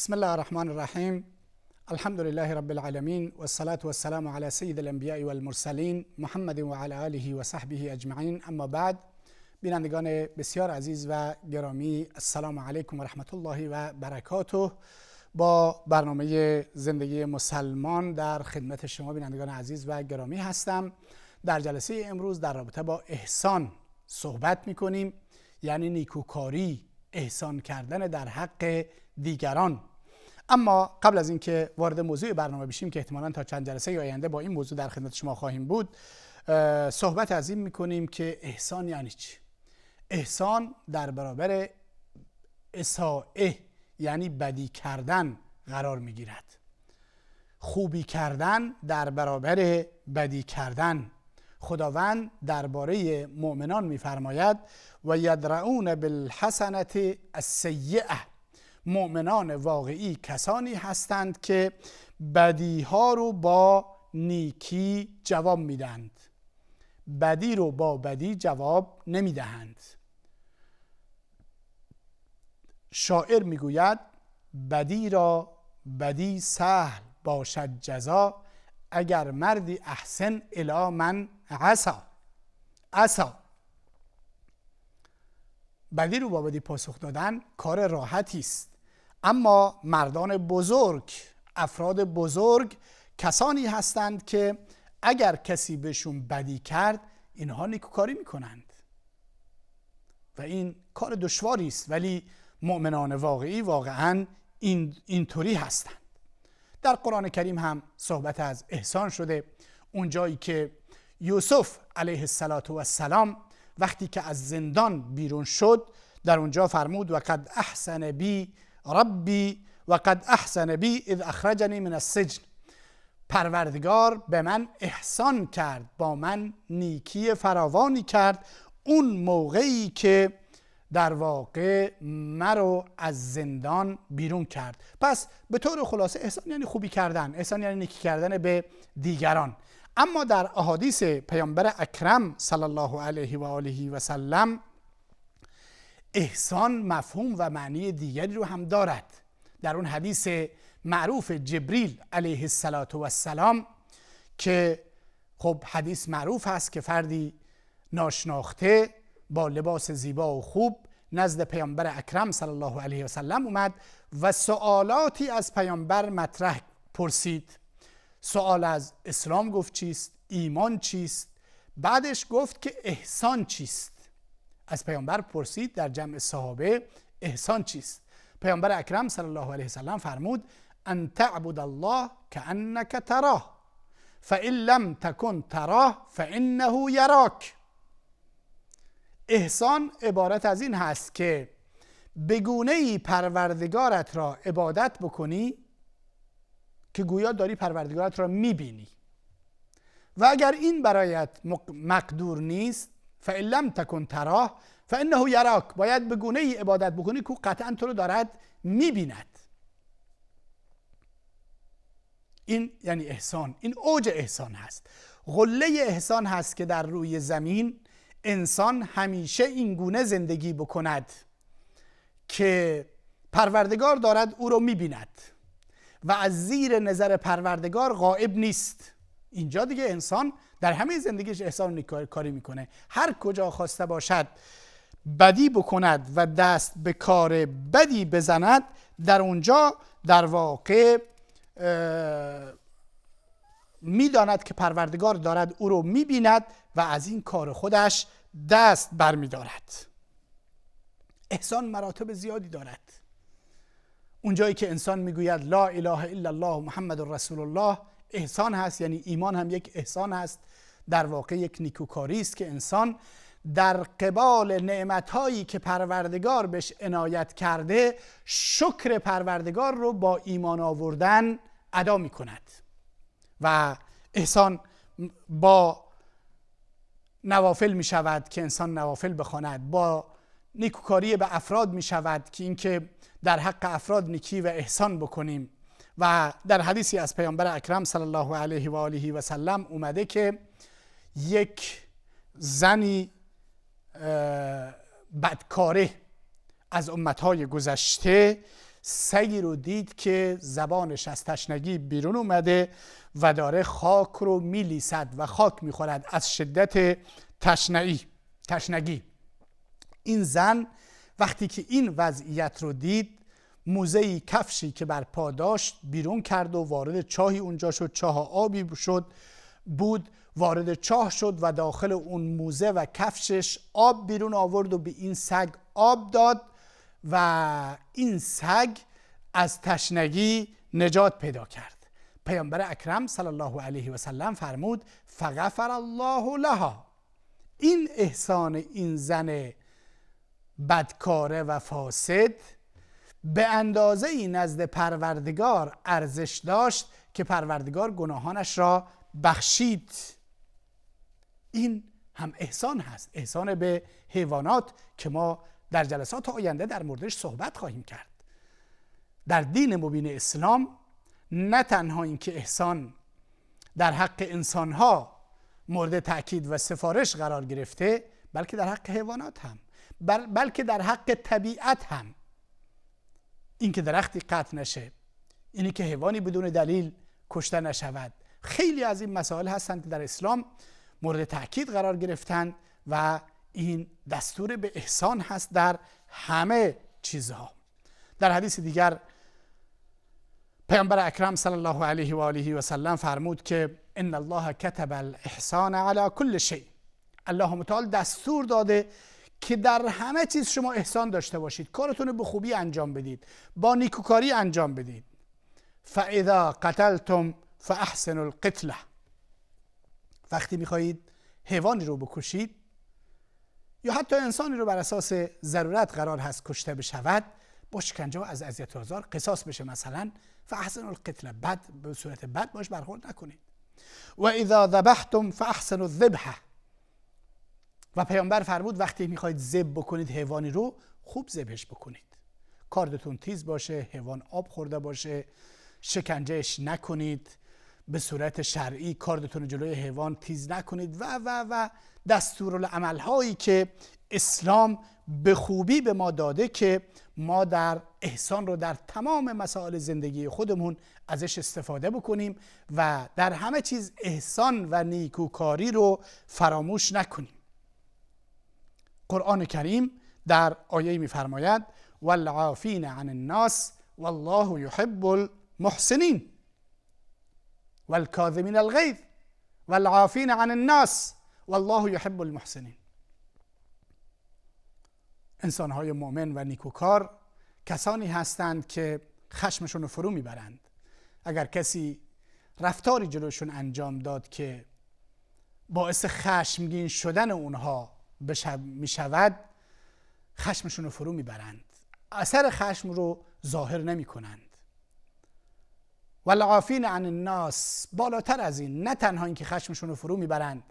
بسم الله الرحمن الرحیم. الحمد لله رب العالمین و الصلاة و السلام علی سید الانبیاء و المرسلین محمد و علی آله و صحبه اجمعین. اما بعد، بینندگان بسیار عزیز و گرامی، السلام علیکم و رحمت الله و برکاته. با برنامه زندگی مسلمان در خدمت شما بینندگان عزیز و گرامی هستم. در جلسه امروز در رابطه با احسان صحبت میکنیم، یعنی نیکوکاری، احسان کردن در حق دیگران. اما قبل از اینکه وارد موضوع برنامه بشیم که احتمالاً تا چند جلسه آینده با این موضوع در خدمت شما خواهیم بود، صحبت از این میکنیم که احسان یعنی چی؟ احسان در برابر اساءه، یعنی بدی کردن، قرار میگیرد. خوبی کردن در برابر بدی کردن. خداوند درباره مؤمنان میفرماید و یدرؤون بالحسنة السیئة. مؤمنان واقعی کسانی هستند که بدی ها رو با نیکی جواب میدند، بدی رو با بدی جواب نمیدهند. شاعر میگوید بدی را بدی سهل باشد جزا، اگر مردی احسن الی من عصا. بدی رو با بدی پاسخ دادن کار راحتی است، اما مردان بزرگ، افراد بزرگ کسانی هستند که اگر کسی بهشون بدی کرد، اینها نیکوکاری میکنند و این کار دشواری است، ولی مؤمنان واقعی واقعا اینطوری هستند. در قرآن کریم هم صحبت از احسان شده. اونجایی که یوسف علیه السلام وقتی که از زندان بیرون شد، در اونجا فرمود و قد احسن بی ربی و قد احسن بی اذ اخرجنی من السجن. پروردگار به من احسان کرد، با من نیکی فراوانی کرد اون موقعی که در واقع مرا از زندان بیرون کرد. پس به طور خلاصه احسان یعنی خوبی کردن، احسان یعنی نیکی کردن به دیگران. اما در احادیث پیامبر اکرم صلی الله علیه و آله و سلم، احسان مفهوم و معنی دیگری رو هم دارد. در اون حدیث معروف جبریل علیه السلام که خب حدیث معروف هست که فردی ناشناخته با لباس زیبا و خوب نزد پیامبر اکرم صلی الله علیه و سلم اومد و سوالاتی از پیامبر مطرح پرسید. سوال از اسلام گفت چیست، ایمان چیست، بعدش گفت که احسان چیست. از پیامبر پرسید در جمع صحابه احسان چیست. پیامبر اکرم صلی الله علیه و سلم فرمود ان تعبد الله کانک تراه فان لم تکن تراه فانه یراک. احسان عبارت از این هست که به گونه‌ای پروردگارت را عبادت بکنی که گویا داری پروردگارت را میبینی، و اگر این برایت مقدور نیست، فإن لم تکن تراه فإنه یراک، باید به گونه‌ای عبادت بکنی که قطعا تو رو دارد میبیند. این یعنی احسان، این اوج احسان هست. غله احسان هست که در روی زمین انسان همیشه این گونه زندگی بکند که پروردگار دارد او رو میبیند و از زیر نظر پروردگار غائب نیست. اینجا دیگه انسان در همه زندگیش احسان نیکوکاری میکنه. هر کجا خواسته باشد بدی بکند و دست به کار بدی بزند، در اونجا در واقع میداند که پروردگار دارد او رو میبیند و از این کار خودش دست برمیدارد. احسان مراتب زیادی دارد. اونجایی که انسان میگوید لا اله الا الله محمد رسول الله، احسان هست، یعنی ایمان هم یک احسان هست. در واقع یک نیکوکاری است که انسان در قبال نعمتهایی که پروردگار بهش عنایت کرده، شکر پروردگار رو با ایمان آوردن ادا میکند. و احسان با نوافل می شود که انسان نوافل بخواند، با نیکوکاری به افراد می شود که اینکه در حق افراد نیکی و احسان بکنیم. و در حدیثی از پیامبر اکرم صلی الله علیه و آله و سلم اومده که یک زنی بدکاره از امتهای گذشته سگی رو دید که زبانش از تشنگی بیرون اومده و داره خاک رو میلیسد و خاک میخورد از شدت تشنگی. این زن وقتی که این وضعیت رو دید، موزهی کفشی که بر پا داشت بیرون کرد و وارد چاهی اونجا شد، چاه آبی بود، وارد چاه شد و داخل اون موزه و کفشش آب بیرون آورد و به این سگ آب داد و این سگ از تشنگی نجات پیدا کرد. پیامبر اکرم صلی الله علیه و سلم فرمود فغفر الله لها. این احسان این زن بدکاره و فاسد به اندازه ای نزد پروردگار ارزش داشت که پروردگار گناهانش را بخشید. این هم احسان هست، احسان به حیوانات که ما در جلسات آینده در موردش صحبت خواهیم کرد. در دین مبین اسلام نه تنها این که احسان در حق انسانها مورد تأکید و سفارش قرار گرفته، بلکه در حق حیوانات هم، بلکه در حق طبیعت هم. این که درختی قطع نشه، اینی که حیوانی بدون دلیل کشته نشود، خیلی از این مسائل هستند که در اسلام مورد تأکید قرار گرفتن و این دستور به احسان هست در همه چیزها. در حدیث دیگر پیامبر اکرم صلی الله علیه و آله و سلم فرمود که ان الله کتب الاحسان علی کل شیء. الله متعال دستور داده که در همه چیز شما احسان داشته باشید، کارتون رو به خوبی انجام بدید، با نیکوکاری انجام بدید. فاذا قتلتم فاحسنوا القتله. وقتی میخواهید حیوانی رو بکشید یا حتی انسانی رو بر اساس ضرورت قرار هست کشته بشود، با شکنجه و از اذیت و آزار قصاص بشه مثلا، فاحسنوا القتله، بد به صورت بد باش برخورد نکنید. و اذا ذبحتم فاحسنوا الذبحه. و پیامبر فرمود وقتی میخواید ذبح بکنید حیوانی رو، خوب ذبحش بکنید، کاردتون تیز باشه، حیوان آب خورده باشه، شکنجهش نکنید، به صورت شرعی کاردتون جلوی حیوان تیز نکنید و دستورالعمل هایی که اسلام به خوبی به ما داده که ما در احسان رو در تمام مسائل زندگی خودمون ازش استفاده بکنیم و در همه چیز احسان و نیکوکاری رو فراموش نکنیم. قرآن کریم در آیه می‌فرماید والعافین عن الناس والله يحب المحسنین والکاظمین الغیظ والعافین عن الناس والله يحب المحسنین. انسان‌های مؤمن و نیکوکار کسانی هستند که خشمشون رو فرو میبرند. اگر کسی رفتاری جلوشون انجام داد که باعث خشمگین شدن اونها میشود، خشمشون رو فرو میبرند، اثر خشم رو ظاهر نمی کنند. والعافین عن الناس، بالاتر از این، نه تنها اینکه خشمشون رو فرو میبرند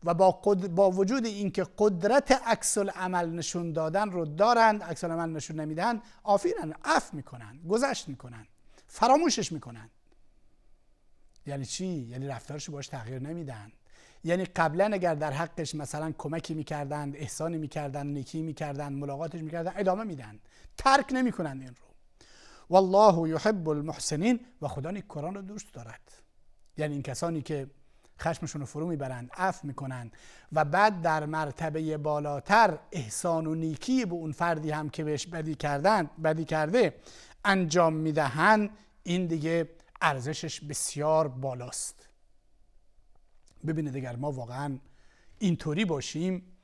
و با وجود اینکه قدرت عکس العمل نشون دادن رو دارند، عکس العمل نشون نمیدن، عافینن، عفو میکنن، گذشت میکنن، فراموشش میکنن. یعنی چی؟ یعنی رفتارش باش تغییر نمیدن. یعنی قبلا اگر در حقش مثلا کمکی میکردند، احسانی میکردند، نیکی میکردند، ملاقاتش میکردند، ادامه میدن، ترک نمیکنند این رو. والله يحب المحسنین، و خدا نیکوکاران رو دوست دارد. یعنی این کسانی که خشمشون رو فرو میبرند، عفو میکنند و بعد در مرتبه بالاتر احسان و نیکی به اون فردی هم که بهش بدی کرده انجام میدهند، این دیگه ارزشش بسیار بالاست. ببینید اگر ما واقعا اینطوری باشیم،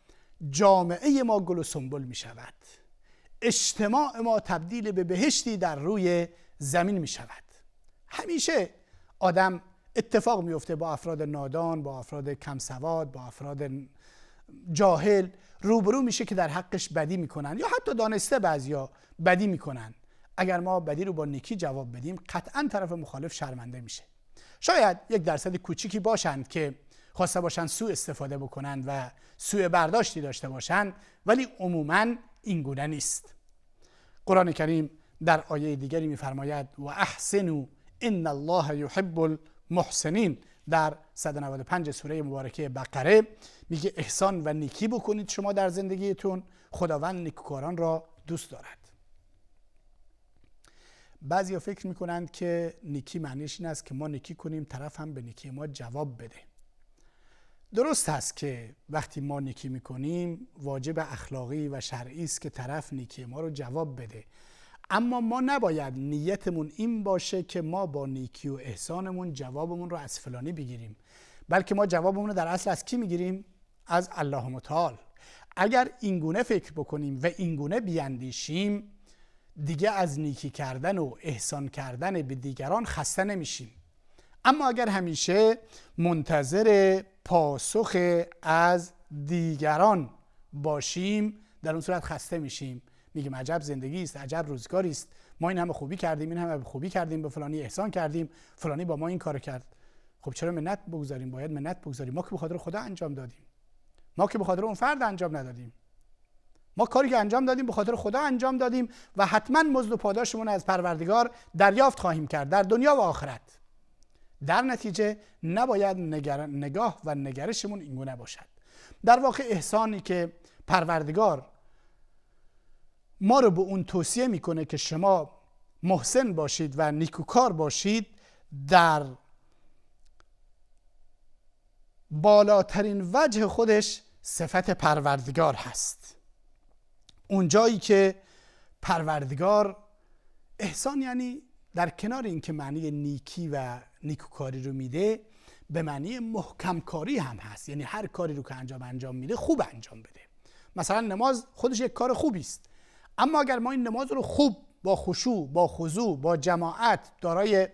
جامعه ما گل و سنبل می شود، اجتماع ما تبدیل به بهشتی در روی زمین می شود. همیشه آدم اتفاق میفته با افراد نادان، با افراد کم سواد، با افراد جاهل روبرو میشه که در حقش بدی میکنن یا حتی دانسته بعضیا بدی میکنن. اگر ما بدی رو با نیکی جواب بدیم، قطعا طرف مخالف شرمنده میشه. شاید 1% کوچیکی باشند که خواسته باشند سوء استفاده بکنند و سوء برداشتی داشته باشند، ولی عموماً این گونه نیست. قرآن کریم در آیه دیگری میفرماید و احسنوا ان الله يحب المحسنین. در 195 سوره مبارکه بقره میگه احسان و نیکی بکنید شما در زندگیتون، خداوند نیکوکاران را دوست دارد. بعضیا فکر میکنند که نیکی معنیش این است که ما نیکی کنیم طرف هم به نیکی ما جواب بده. درست است که وقتی ما نیکی میکنیم واجب اخلاقی و شرعی است که طرف نیکی ما رو جواب بده، اما ما نباید نیتمون این باشه که ما با نیکی و احسانمون جوابمون رو از فلانی بگیریم، بلکه ما جوابمون رو در اصل از کی میگیریم؟ از الله متعال. اگر اینگونه فکر بکنیم و اینگونه بیاندیشیم دیگه از نیکی کردن و احسان کردن به دیگران خسته نمیشیم. اما اگر همیشه منتظر پاسخ از دیگران باشیم در اون صورت خسته میشیم، میگیم عجب زندگی است، عجب روزگاری است، ما این همه خوبی کردیم، این همه خوبی کردیم، به فلانی احسان کردیم، فلانی با ما این کارو کرد. خب چرا منت بگذاریم؟ باید منت بگذاریم. ما که به خاطر خدا انجام دادیم، ما که به خاطر اون فرد انجام ندادیم. ما کاری که انجام دادیم به خاطر خدا انجام دادیم و حتما مزد و پاداشمون از پروردگار دریافت خواهیم کرد در دنیا و آخرت. در نتیجه نباید نگاه و نگرشمون اینگونه باشد. در واقع احسانی که پروردگار ما رو به اون توصیه میکنه که شما محسن باشید و نیکوکار باشید، در بالاترین وجه خودش صفت پروردگار هست. اون جایی که پروردگار احسان، یعنی در کنار این که معنی نیکی و نیکوکاری رو میده، به معنی محکم کاری هم هست. یعنی هر کاری رو که انجام میده خوب انجام بده. مثلا نماز خودش یک کار خوبی است، اما اگر ما این نماز رو خوب، با خشوع، با خضوع، با جماعت، دارای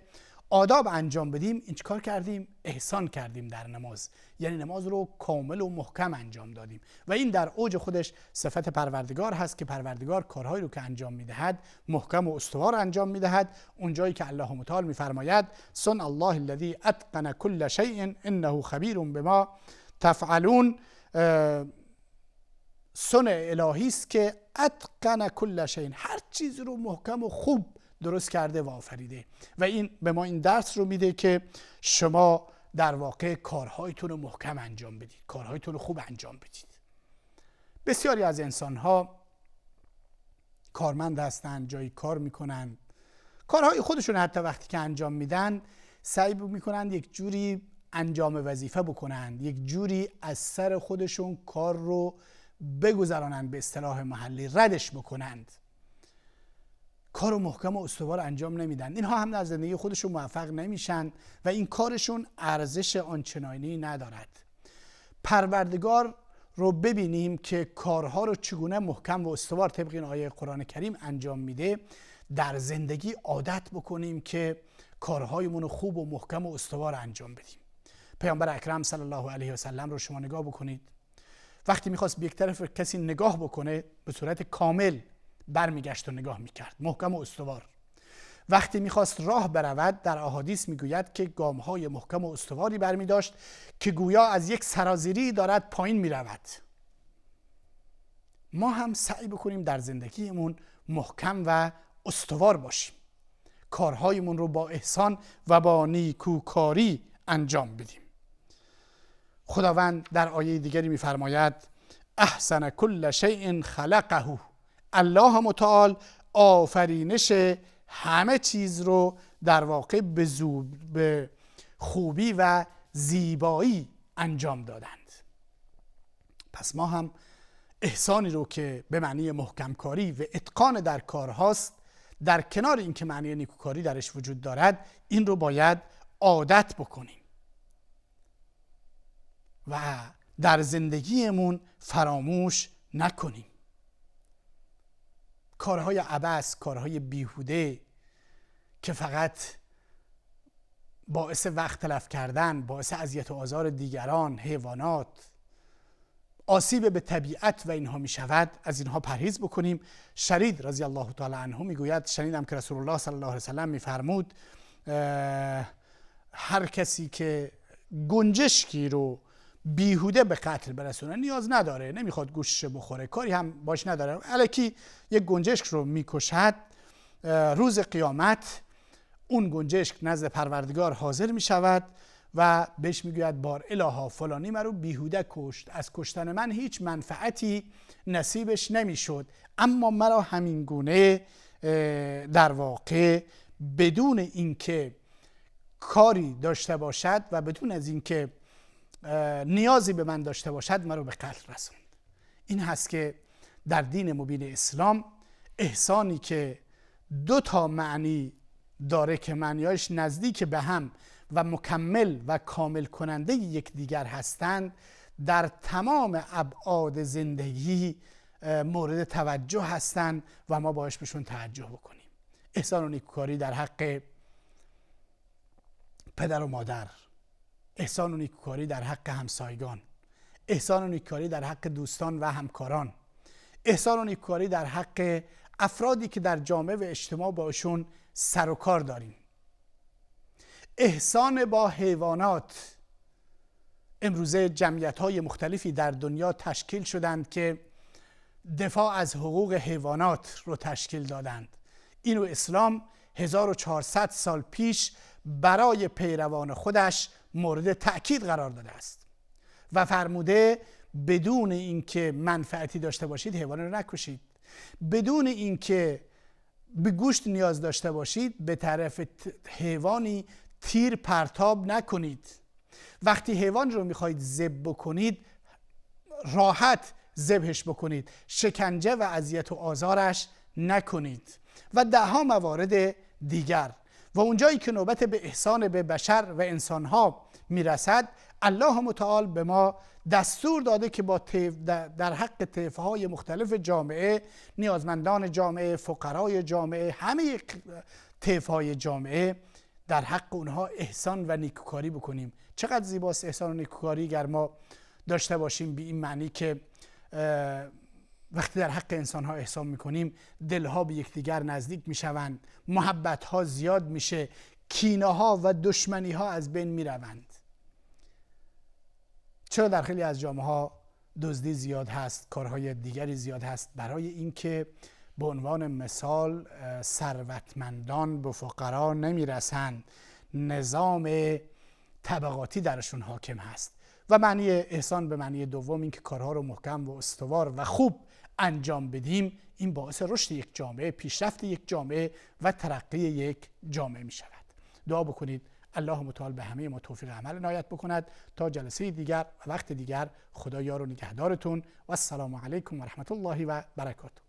آداب انجام بدیم، این چیکار کردیم؟ احسان کردیم در نماز. یعنی نماز رو کامل و محکم انجام دادیم و این در اوج خودش صفت پروردگار هست که پروردگار کارهایی رو که انجام میدهد محکم و استوار انجام میدهد. اونجایی که الله متعال میفرماید صنع الله الذی اتقن كل شیء انه خبیر بما تفعلون، صنع الهی است که اتقن كل شیء، هر چیز رو محکم و خوب درست کرده و آفریده. و این به ما این درس رو میده که شما در واقع کارهایتون رو محکم انجام بدید، کارهایتون رو خوب انجام بدید. بسیاری از انسان‌ها کارمند هستند، جایی کار میکنند، کارهای خودشون حتی وقتی که انجام میدن سعی میکنند یک جوری انجام وظیفه بکنند، یک جوری از سر خودشون کار رو بگذرانند، به اصطلاح محلی ردش بکنند، کار رو محکم و استوار انجام نمیدن. اینها هم در زندگی خودشون موفق نمیشن و این کارشون ارزش آنچنانی ندارد. پروردگار رو ببینیم که کارها رو چگونه محکم و استوار طبق این آیه قرآن کریم انجام میده، در زندگی عادت بکنیم که کارهایمون رو خوب و محکم و استوار انجام بدیم. پیامبر اکرم صلی الله علیه و سلم رو شما نگاه بکنید، وقتی میخواست به یک طرف کسی نگاه بکنه به صورت کامل برمیگشت و نگاه میکرد، محکم و استوار. وقتی میخواست راه برود در احادیث میگوید که گامهای محکم و استواری برمیداشت که گویا از یک سرازیری دارد پایین میرود. ما هم سعی بکنیم در زندگیمون محکم و استوار باشیم، کارهایمون رو با احسان و با نیکوکاری انجام بدیم. خداوند در آیه دیگری میفرماید احسن کل شیء خلقه، الله متعال آفرینش همه چیز رو در واقع به خوبی و زیبایی انجام دادند. پس ما هم احسانی رو که به معنی محکم کاری و اتقان در کار هاست، در کنار این که معنی نیکوکاری درش وجود دارد، این رو باید عادت بکنیم و در زندگیمون فراموش نکنیم. کارهای عبث، کارهای بیهوده که فقط باعث وقت تلف کردن، باعث اذیت و آزار دیگران، حیوانات، آسیب به طبیعت و اینها می شود، از اینها پرهیز بکنیم. شرید رضی الله تعالی عنه میگوید شنیدم که رسول الله صلی الله علیه و سلم میفرمود هر کسی که گنجشکی رو بیهوده به قتل برسونه نیاز نداره، نمیخواد گوشش بخوره، کاری هم باش نداره، الکی یک گنجشک رو میکشد، روز قیامت اون گنجشک نزد پروردگار حاضر میشود و بهش میگوید بار الها فلانی من رو بیهوده کشت، از کشتن من هیچ منفعتی نصیبش نمیشد، اما مرا همین گونه در واقع بدون اینکه کاری داشته باشد و بدون از اینکه نیازی به من داشته باشد مرا به قتل رسوند. این هست که در دین مبین اسلام احسانی که دو تا معنی داره که معنیاش نزدیک به هم و مکمل و کامل کننده یکدیگر هستند، در تمام ابعاد زندگی مورد توجه هستند و ما باید بهشون توجه بکنیم. احسان و نیکوکاری در حق پدر و مادر، احسان و نیکوکاری در حق همسایگان، احسان و نیکوکاری در حق دوستان و همکاران، احسان و نیکوکاری در حق افرادی که در جامعه و اجتماع باشون سر و کار داریم، احسان با حیوانات. امروزه جمعیت‌های مختلفی در دنیا تشکیل شدند که دفاع از حقوق حیوانات رو تشکیل دادند. اینو اسلام 1400 سال پیش برای پیروان خودش مورد تأکید قرار داده است و فرموده بدون اینکه منفعتی داشته باشید حیوان رو نکشید، بدون اینکه به گوشت نیاز داشته باشید به طرف حیوانی تیر پرتاب نکنید. وقتی حیوان رو میخواید ذبح بکنید راحت ذبحش بکنید، شکنجه و اذیت و آزارش نکنید و ده‌ها موارد دیگر. و اونجایی که نوبت به احسان به بشر و انسانها میرسد، الله متعال به ما دستور داده که با در حق طیف‌های مختلف جامعه، نیازمندان جامعه، فقرای جامعه، همه طیف‌های جامعه، در حق اونها احسان و نیکوکاری بکنیم. چقدر زیباست احسان و نیکوکاری گر ما داشته باشیم، به این معنی که وقتی در حق انسان‌ها احسان میکنیم دلها به یکدیگر نزدیک میشوند، محبت‌ها زیاد میشه، کینه‌ها و دشمنی‌ها از بین میروند. چرا در خیلی از جامعه‌ها دزدی زیاد هست، کارهای دیگری زیاد هست؟ برای اینکه به عنوان مثال ثروتمندان به فقرا نمیرسند، نظام طبقاتی درشون حاکم هست. و معنی احسان به معنی دوم این که کارها رو محکم و استوار و خوب انجام بدیم، این باعث رشد یک جامعه، پیشرفت یک جامعه و ترقی یک جامعه می شود. دعا بکنید الله متعال به همه ما توفیق عمل عنایت بکند. تا جلسه دیگر و وقت دیگر، خدا یار و نگهدارتون و السلام علیکم و رحمت الله و برکاته.